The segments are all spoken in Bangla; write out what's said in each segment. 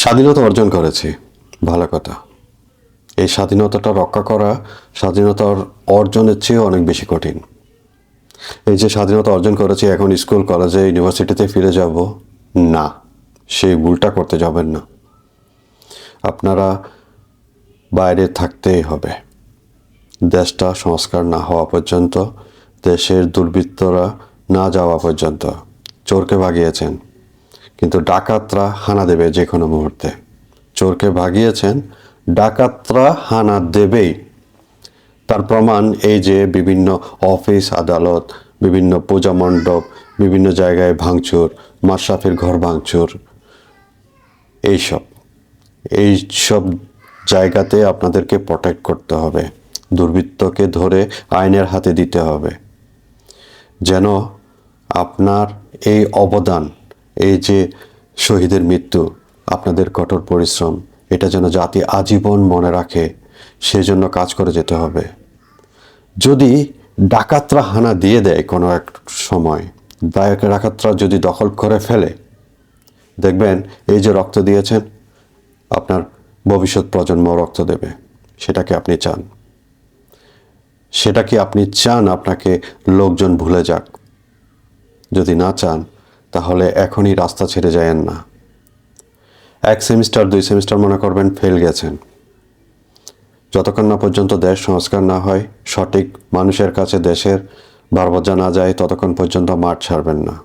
স্বাধীনতা অর্জন করেছি, ভালো কথা। এই স্বাধীনতাটা রক্ষা করা স্বাধীনতার অর্জনের চেয়ে অনেক বেশি কঠিন। এই যে স্বাধীনতা অর্জন করেছি, এখন স্কুল কলেজে ইউনিভার্সিটিতে ফিরে যাব না, সেই ভুলটা করতে যাবেন না। আপনারা বাইরে থাকতেই হবে। দেশটা সংস্কার না হওয়া পর্যন্ত, দেশের দুর্বৃত্তরা না যাওয়া পর্যন্ত। চোরকে ভাগিয়েছেন, কিন্তু ডাকাতরা হানা দেবে যে কোনো মুহূর্তে। চোরকে ভাগিয়েছেন, ডাকাতরা হানা দেবেই। তার প্রমাণ এই যে বিভিন্ন অফিস আদালত, বিভিন্ন পূজা মণ্ডপ, বিভিন্ন জায়গায় ভাঙচুর, মাশরাফির ঘর ভাঙচুর, এইসব জায়গাতে আপনাদেরকে প্রোটেক্ট করতে হবে। দুর্বৃত্তকে ধরে আইনের হাতে দিতে হবে, যেন আপনার এই অবদান, এই যে শহীদের মৃত্যু, আপনাদের কঠোর পরিশ্রম, এটা যেন জাতি আজীবন মনে রাখে, সেজন্য কাজ করে যেতে হবে। যদি ডাকাতরা হানা দিয়ে দেয় কোনো এক সময়, ডাকাতরা যদি দখল করে ফেলে, দেখবেন এই যে রক্ত দিয়েছেন, আপনার ভবিষ্যৎ প্রজন্ম রক্ত দেবে। সেটা কি আপনি চান? সেটা কি আপনি চান আপনাকে লোকজন ভুলে যাক? যদি না চান, তাহলে এখনই রাস্তা ছেড়ে যায়েন না। 1 সেমিস্টার 2 সেমিস্টার মনে করবেন ফেল গেছেন। যতক্ষণ না পর্যন্ত দেশ সংস্কার না হয়, সঠিক মানুষের কাছে দেশের বারবজা না যায়, ততক্ষণ পর্যন্ত মাঠ ছাড়বেন না।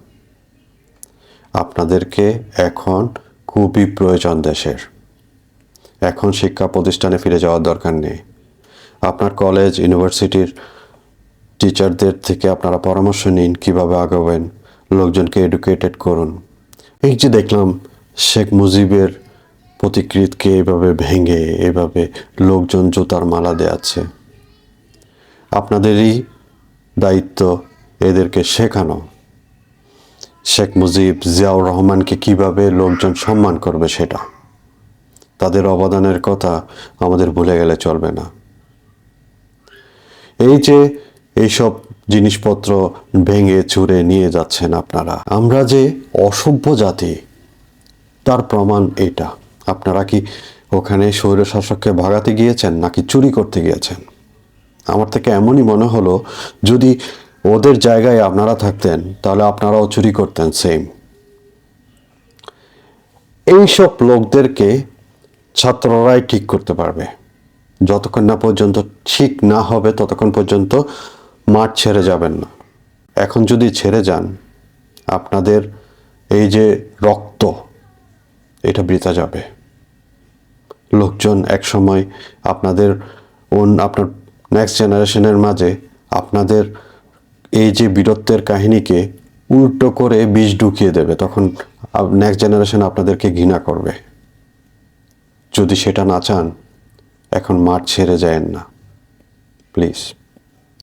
আপনাদেরকে এখন খুবই প্রয়োজন দেশের। এখন শিক্ষা প্রতিষ্ঠানে ফিরে যাওয়ার দরকার নেই। আপনার কলেজ ইউনিভার্সিটির টিচারদের থেকে আপনারা পরামর্শ নিন কিভাবে আগাবেন, লোকজনকে এডুকেটেড করুন। এই যে দেখলাম শেখ মুজিবের প্রতিকৃতিকে এভাবে ভেঙে এভাবে লোকজন জুতার মালা দেয়াচ্ছে, আপনাদেরই দায়িত্ব এদেরকে শেখানো। শেখ মুজিব, জিয়াউর রহমানকে কিভাবে লোকজন সম্মান করবে, সেটা তাদের অবদানের কথা আমাদের ভুলে গেলে চলবে না। এই যে এইসব জিনিসপত্র ভেঙে চুরে নিয়ে যাচ্ছেন আপনারা, আমরা যে অসভ্য জাতি তার প্রমাণ এটা। আপনারা কি ওখানে স্বৈরশাসককে ভাগাতে গিয়েছেন নাকি চুরি করতে গিয়েছেন? আমার থেকে এমনই মনে হলো, যদি ওদের জায়গায় আপনারা থাকতেন তাহলে আপনারাও চুরি করতেন সেম। এইসব লোকদেরকে ছাত্ররাই ঠিক করতে পারবে। যতক্ষণ না পর্যন্ত ঠিক না হবে, ততক্ষণ পর্যন্ত মাঠ ছেড়ে যাবেন না। এখন যদি ছেড়ে যান, আপনাদের এই যে রক্ত, এটা বৃথা যাবে। লোকজন একসময় আপনার নেক্সট জেনারেশনের মাঝে আপনাদের এই যে বীরত্বের কাহিনীকে উল্টো করে বিষ ঢুকিয়ে দেবে। তখন নেক্সট জেনারেশন আপনাদেরকে ঘৃণা করবে। যদি সেটা না চান, এখন মাঠ ছেড়ে যায়েন না, প্লিজ।